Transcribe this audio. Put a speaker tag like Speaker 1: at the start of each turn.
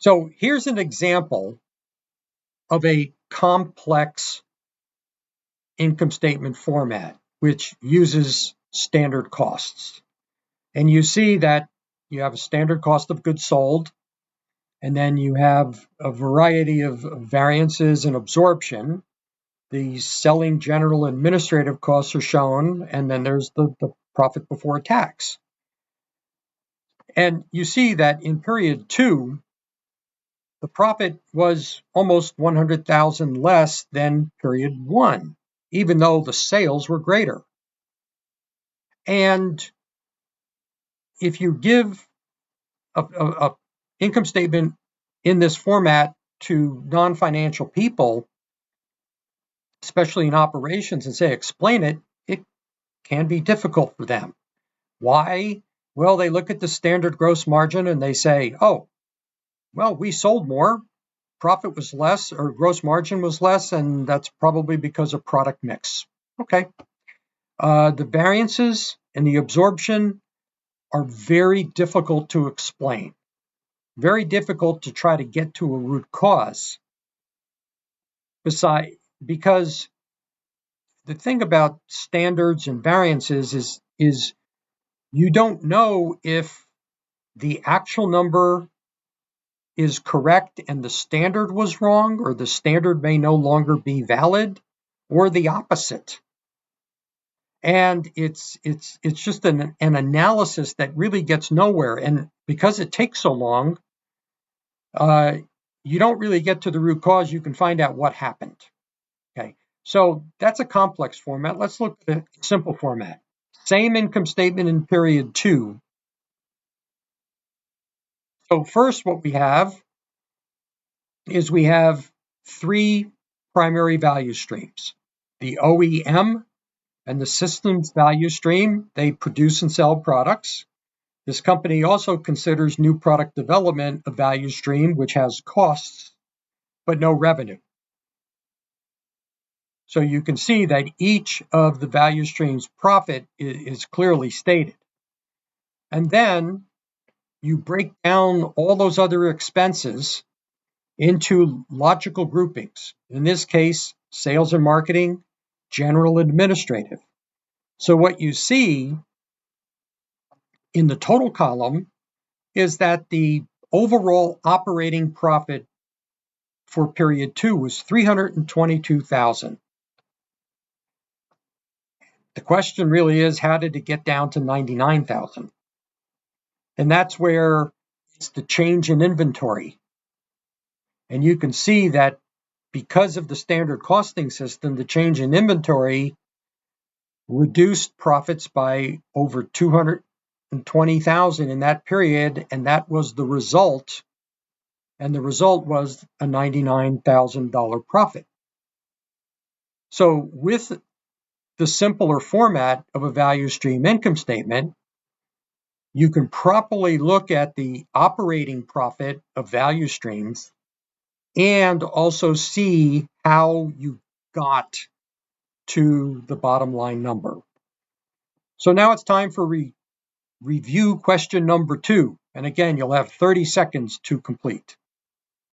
Speaker 1: So here's an example of a complex income statement format, which uses standard costs. And you see that you have a standard cost of goods sold, and then you have a variety of variances and absorption. The selling, general, administrative costs are shown, and then there's the profit before tax. And you see that in period 2, the profit was almost 100,000 less than period 1, even though the sales were greater. And if you give a income statement in this format to non-financial people, especially in operations, and say explain it, it can be difficult for them. Why? Well, they look at the standard gross margin and they say, oh, well, we sold more, profit was less, or gross margin was less, and that's probably because of product mix. Okay. The variances and the absorption are very difficult to explain, very difficult to try to get to a root cause. Because the thing about standards and variances is you don't know if the actual number is correct and the standard was wrong, or the standard may no longer be valid, or the opposite. And it's just an analysis that really gets nowhere. And because it takes so long, you don't really get to the root cause. You can find out what happened. Okay, so that's a complex format. Let's look at a simple format. Same income statement in period 2. So first, what we have is we have 3 primary value streams. The OEM and the systems value stream, they produce and sell products. This company also considers new product development a value stream, which has costs, but no revenue. So you can see that each of the value streams' profit is clearly stated. And then you break down all those other expenses into logical groupings. In this case, sales and marketing, general administrative. So what you see in the total column is that the overall operating profit for period 2 was $322,000. The question really is, how did it get down to $99,000? And that's where it's the change in inventory. And you can see that because of the standard costing system, the change in inventory reduced profits by over $220,000 in that period, and that was the result. And the result was a $99,000 profit. So with the simpler format of a value stream income statement, you can properly look at the operating profit of value streams and also see how you got to the bottom line number. So now it's time for review question number 2. And again, you'll have 30 seconds to complete.